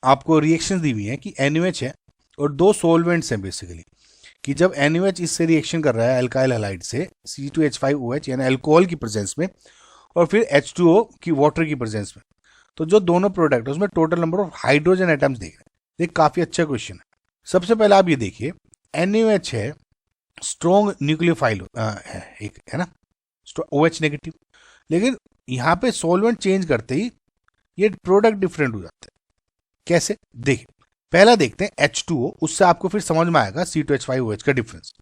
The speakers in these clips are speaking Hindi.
आपको रिएक्शन दी हुई है कि NaOH है और दो सोलवेंट्स हैं बेसिकली, कि जब NaOH इससे रिएक्शन कर रहा है अल्काइल हैलाइड से C2H5OH यानी अल्कोहल की प्रेजेंस में, और फिर H2O की वाटर की प्रेजेंस में, तो जो दोनों प्रोडक्ट है उसमें total number of hydrogen atoms देख रहे हैं। ये काफी अच्छा क्वेश्चन है। सबसे पहले आप ये देखिए, NaOH है स्ट्रॉन्ग न्यूक्लियोफाइल है एक, है ना, OH नेगेटिव, लेकिन यहाँ पे सोलवेंट चेंज करते ही ये प्रोडक्ट डिफरेंट हो जाते हैं। कैसे, देखिए पहला देखते हैं H2O, उससे आपको फिर समझ में आएगा C2H5OH का डिफरेंस।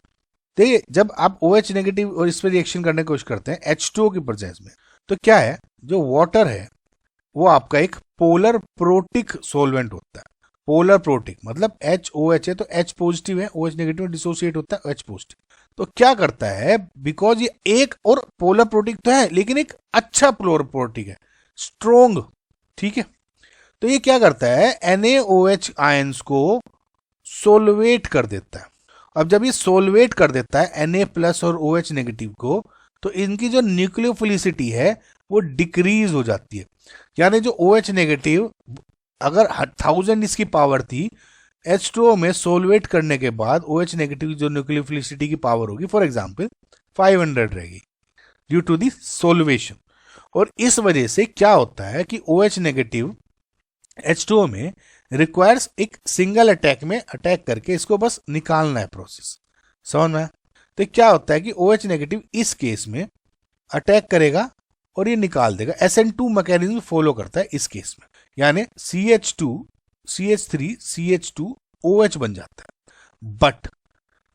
देखिए जब आप OH नेगेटिव और इस पर रिएक्शन करने की कोशिश करते हैं H2O की प्रेजेंस में, तो क्या है, जो वाटर है वो आपका एक पोलर प्रोटिक सोलवेंट होता है। पोलर प्रोटिक मतलब HOH है तो H पॉजिटिव है, OH नेगेटिव डिसोसिएट होता है H पॉजिटिव। तो क्या करता है, बिकॉज ये एक और पोलर प्रोटिक तो है लेकिन एक अच्छा पोलर प्रोटिक है, स्ट्रोंग, ठीक है, तो ये क्या करता है, NaOH आयंस को सोलवेट कर देता है। अब जब ये सोलवेट कर देता है Na प्लस और OH नेगेटिव को, तो इनकी जो न्यूक्लियोफिलिसिटी है वो डिक्रीज हो जाती है। यानी जो OH नेगेटिव अगर 1000 इसकी पावर थी, H2O में सोलवेट करने के बाद OH नेगेटिव जो न्यूक्लियोफिलिसिटी की पावर होगी फॉर एग्जांपल 500 रहेगी ड्यू टू दी सोलवेशन। और इस वजह से क्या होता है कि OH नेगेटिव H2O में रिक्वायर्स एक सिंगल अटैक में अटैक करके इसको बस निकालना है, प्रोसेस समझ में। तो क्या होता है कि OH नेगेटिव इस केस में अटैक करेगा और ये निकाल देगा, SN2 मैकेनिज्म फॉलो करता है इस केस में, यानी CH2 CH3 CH2 OH बन जाता है। बट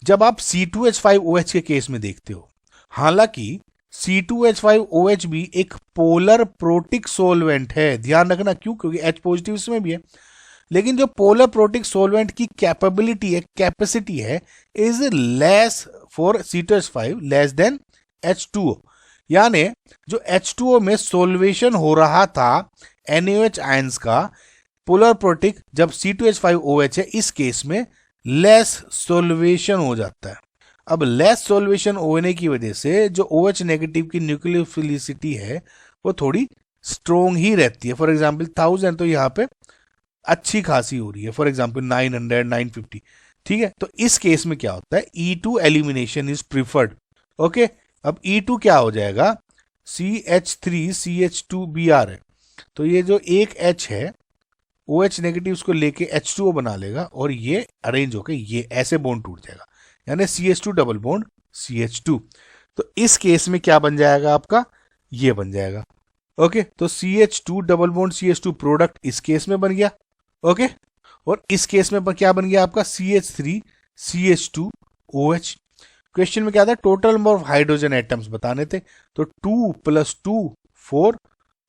जब आप C2H5OH के केस में देखते हो, हालांकि C2H5OH भी एक पोलर प्रोटिक सोलवेंट है, ध्यान रखना, क्यों, क्योंकि H पॉजिटिव इसमें भी है, लेकिन जो पोलर प्रोटिक सोलवेंट की कैपेबिलिटी है, कैपेसिटी है, is less for C2H5 less than H2O। यानी जो H2O में सोल्वेशन हो रहा था NaOH आयंस का, पोलर प्रोटिक जब C2H5OH है इस केस में लेस सोल्वेशन हो जाता है। अब लेस सोल्वेशन होने की वजह से जो OH नेगेटिव की न्यूक्लियोफिलिसिटी है वो थोड़ी स्ट्रोंग ही रहती है। फॉर एग्जांपल 1000 तो यहाँ पे अच्छी खासी हो रही है, फॉर एग्जांपल 900 950, ठीक है। तो इस केस में क्या होता है, E2 elimination is preferred. Okay, अब E2 क्या हो जाएगा, CH3 CH2Br है, तो ये जो एक H है OH नेगेटिव उसको लेके H2O बना लेगा और ये अरेंज होकर ये ऐसे बॉन्ड टूट जाएगा, यानी CH2 डबल बॉन्ड CH2। तो इस केस में क्या बन जाएगा आपका, ये बन जाएगा। ओके, तो CH2 double bond CH2 product इस केस में बन गया। ओके, और इस केस में क्या बन गया आपका, CH3 CH2OH। क्वेश्चन में क्या था, total number of hydrogen atoms बताने थे, तो 2 + 2 4,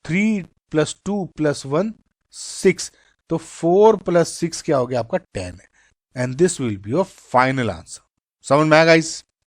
3 + 2 + 1 6, तो 4 + 6 क्या हो गया आपका 10 है, and this will be your final answer. समझ में आया गाइस।